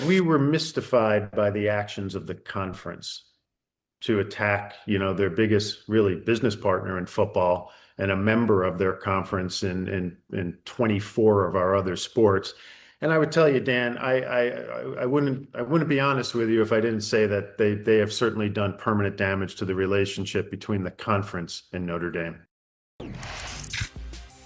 we were mystified by the actions of the conference to attack, their biggest really business partner in football and a member of their conference in 24 of our other sports. And I would tell you, Dan, I wouldn't be honest with you if I didn't say that they have certainly done permanent damage to the relationship between the conference and Notre Dame.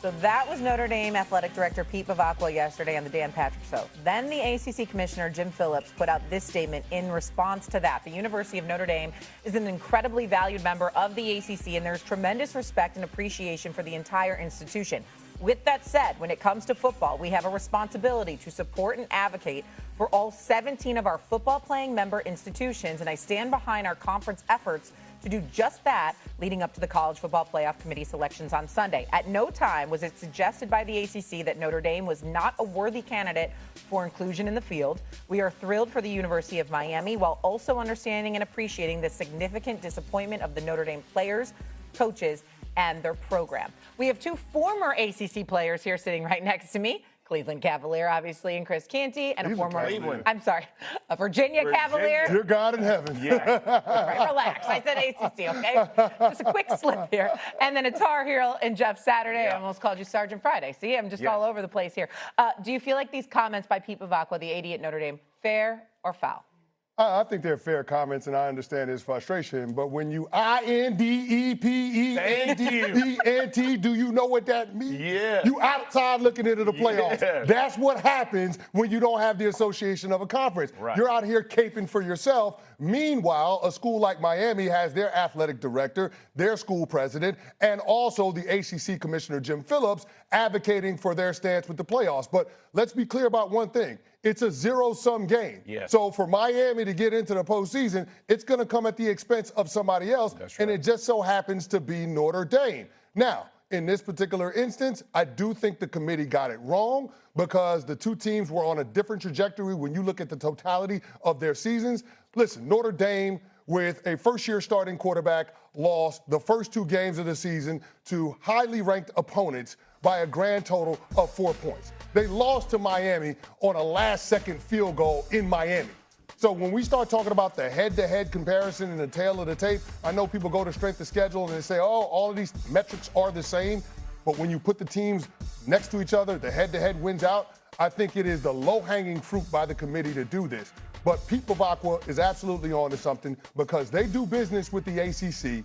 So that was Notre Dame Athletic Director Pete Bevacqua yesterday on the Dan Patrick Show. Then the ACC Commissioner Jim Phillips put out this statement in response to that. The University of Notre Dame is an incredibly valued member of the ACC, and there's tremendous respect and appreciation for the entire institution. With that said, when it comes to football, we have a responsibility to support and advocate for all 17 of our football-playing member institutions, and I stand behind our conference efforts to do just that leading up to the College Football Playoff Committee selections on Sunday. At no time was it suggested by the ACC that Notre Dame was not a worthy candidate for inclusion in the field. We are thrilled for the University of Miami while also understanding and appreciating the significant disappointment of the Notre Dame players, coaches, and their program. We have two former ACC players here sitting right next to me. Cleveland Cavalier, obviously, and Chris Canty, and a former, a Virginia Cavalier. Dear God in heaven. Yeah. Right, relax. I said ACC, okay? Just a quick slip here. And then a Tar Heel and Jeff Saturday. I almost called you Sergeant Friday. See, I'm just all over the place here. Do you feel like these comments by Pete Bevacqua, the AD at Notre Dame, fair or foul? I think they're fair comments, and I understand his frustration. But when you INDEPENDENT, do you know what that means? Yeah. You outside looking into the playoffs. Yeah. That's what happens when you don't have the association of a conference. Right. You're out here caping for yourself. Meanwhile, a school like Miami has their athletic director, their school president, and also the ACC Commissioner Jim Phillips advocating for their stance with the playoffs. But let's be clear about one thing. It's a zero-sum game. Yes. So for Miami to get into the postseason, it's going to come at the expense of somebody else, That's and right. it just so happens to be Notre Dame. Now, in this particular instance, I do think the committee got it wrong because the two teams were on a different trajectory when you look at the totality of their seasons. Listen, Notre Dame, with a first-year starting quarterback, lost the first two games of the season to highly ranked opponents by a grand total of 4 points. They lost to Miami on a last-second field goal in Miami. So when we start talking about the head-to-head comparison and the tail of the tape, I know people go to strength of schedule and they say, oh, all of these metrics are the same. But when you put the teams next to each other, the head-to-head wins out. I think it is the low-hanging fruit by the committee to do this. But Pete Bevacqua is absolutely on to something because they do business with the ACC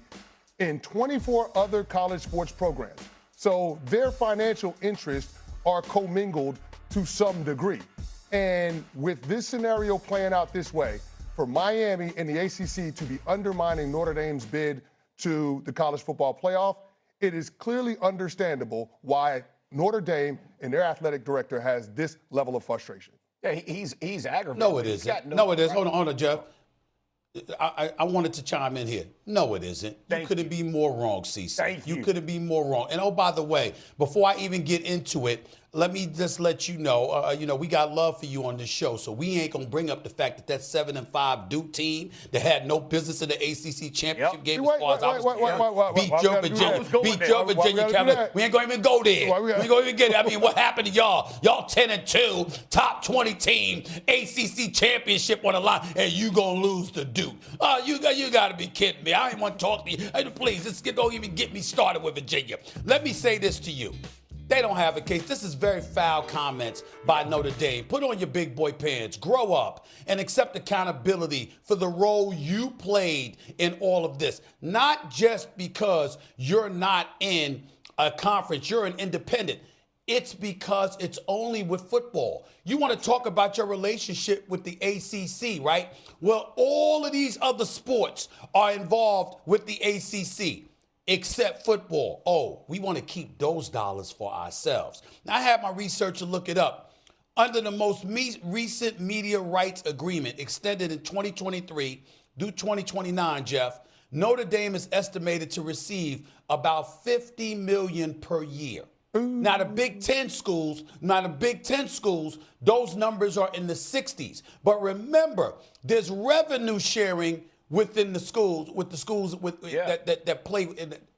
in 24 other college sports programs. So their financial interests are commingled to some degree. And with this scenario playing out this way, for Miami and the ACC to be undermining Notre Dame's bid to the college football playoff, it is clearly understandable why Notre Dame and their athletic director has this level of frustration. Yeah, he's aggravated. No, it isn't. No, it is. Hold on, Jeff. I wanted to chime in here. No, it isn't. You couldn't be more wrong, CC. Thank you. You couldn't be more wrong. And oh, by the way, before I even get into it, let me just let you know, we got love for you on this show, so we ain't going to bring up the fact that 7-5 Duke team that had no business in the ACC championship game as far as I was concerned. Beat your Virginia Cavaliers. We ain't going to even go there. We ain't going to even get it. I mean, what happened to y'all? Y'all 10-2, top 20 team, ACC championship on the line, and you going to lose to Duke. You got to be kidding me. I don't even want to talk to you. Hey, please, don't even get me started with Virginia. Let me say this to you. They don't have a case. This is very foul comments by Notre Dame. Put on your big boy pants, grow up, and accept accountability for the role you played in all of this. Not just because you're not in a conference, you're an independent. It's because it's only with football. You want to talk about your relationship with the ACC, right? Well, all of these other sports are involved with the ACC. Except football. Oh, we want to keep those dollars for ourselves. Now, I had my researcher look it up. Under the most recent media rights agreement extended in 2023 through 2029, Jeff, Notre Dame is estimated to receive about $50 million per year. Now, the Big Ten schools, those numbers are in the 60s. But remember, there's revenue sharing within the schools, that play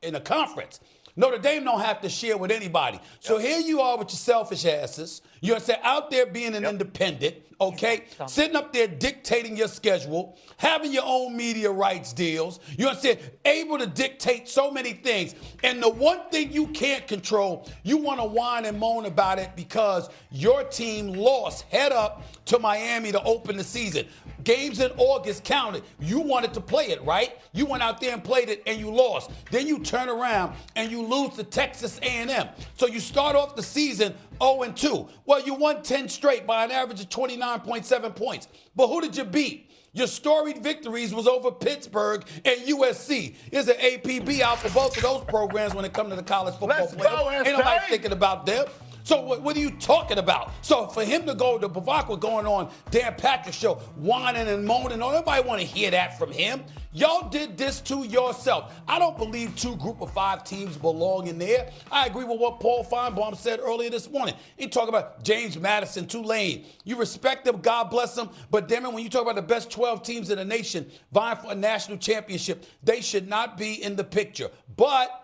in a conference. Notre Dame don't have to share with anybody. So here you are with your selfish asses. You're out there being an independent, okay? Sitting up there dictating your schedule, having your own media rights deals, you understand? Able to dictate so many things. And the one thing you can't control, you want to whine and moan about it because your team lost head up to Miami to open the season. Games in August counted. You wanted to play it, right? You went out there and played it and you lost. Then you turn around and you lose to Texas A&M. So you start off the season 0-2. Well, you won 10 straight by an average of 29.7 points. But who did you beat? Your storied victories was over Pittsburgh and USC. There's an APB out for both of those programs when it comes to the college football players. Ain't nobody thinking about them. So what are you talking about? So for him to go to Bevacqua going on Dan Patrick's show, whining and moaning, nobody want to hear that from him. Y'all did this to yourself. I don't believe 2 Group of 5 teams belong in there. I agree with what Paul Feinbaum said earlier this morning. He talked about James Madison, Tulane. You respect them, God bless them. But damn it, when you talk about the best 12 teams in the nation vying for a national championship, they should not be in the picture. But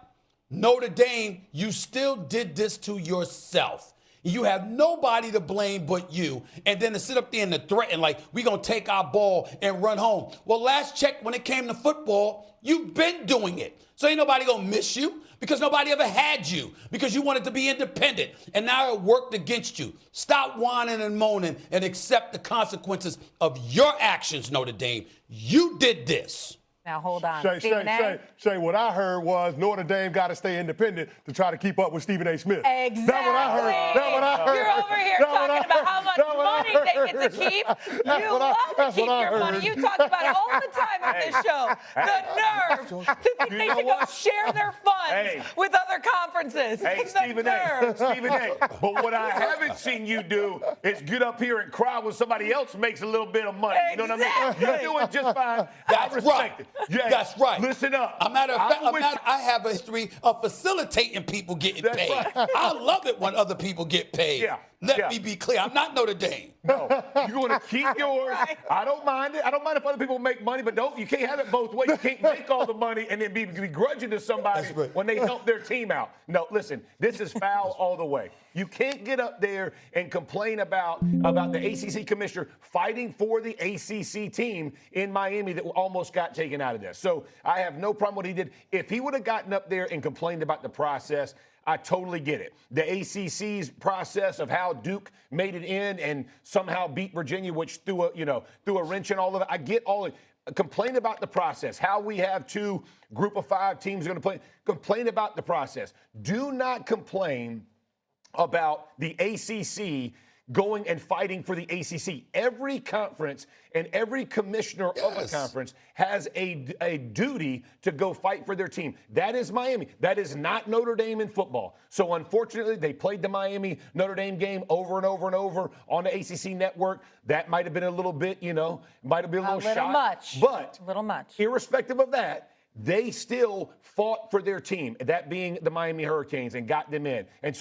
Notre Dame, you still did this to yourself. You have nobody to blame but you. And then to sit up there and to threaten like, we're going to take our ball and run home. Well, last check when it came to football, you've been doing it. So ain't nobody going to miss you because nobody ever had you because you wanted to be independent. And now it worked against you. Stop whining and moaning and accept the consequences of your actions, Notre Dame. You did this. Now, hold on. Shay, what I heard was Notre Dame got to stay independent to try to keep up with Stephen A. Smith. Exactly. That's what I heard. That's what I heard. You're over here talking about how much money they get to keep. You love to keep your money. You talk about it all the time on this show. The nerve to think they should go share their funds with other conferences. Hey, Stephen A. But what I haven't seen you do is get up here and cry when somebody else makes a little bit of money. You know what I mean? You're doing just fine. I respect it. Yeah, that's right. Listen up. A matter of fact, I have a history of facilitating people getting paid. Right. I love it when other people get paid. Yeah. Let me be clear. I'm not Notre Dame. No, you're going to keep yours. Right. I don't mind it. I don't mind if other people make money, but you can't have it both ways. You can't make all the money and then be begrudging to somebody when they help their team out. No, listen, this is foul all the way. You can't get up there and complain about the ACC commissioner fighting for the ACC team in Miami that almost got taken out of this. So I have no problem with what he did. If he would have gotten up there and complained about the process, I totally get it. The ACC's process of how Duke made it in and somehow beat Virginia, which threw a wrench in all of it. I get all of it. Complain about the process. How we have 2 Group of 5 teams going to play. Complain about the process. Do not complain about the ACC going and fighting for the ACC. Every conference and every commissioner of a conference has a duty to go fight for their team. That is Miami. That is not Notre Dame in football. So unfortunately, they played the Miami Notre Dame game over and over and over on the ACC network. That might have been a little bit, might have been a little shot. Much. But a little much. Irrespective of that, they still fought for their team, that being the Miami Hurricanes, and got them in. And so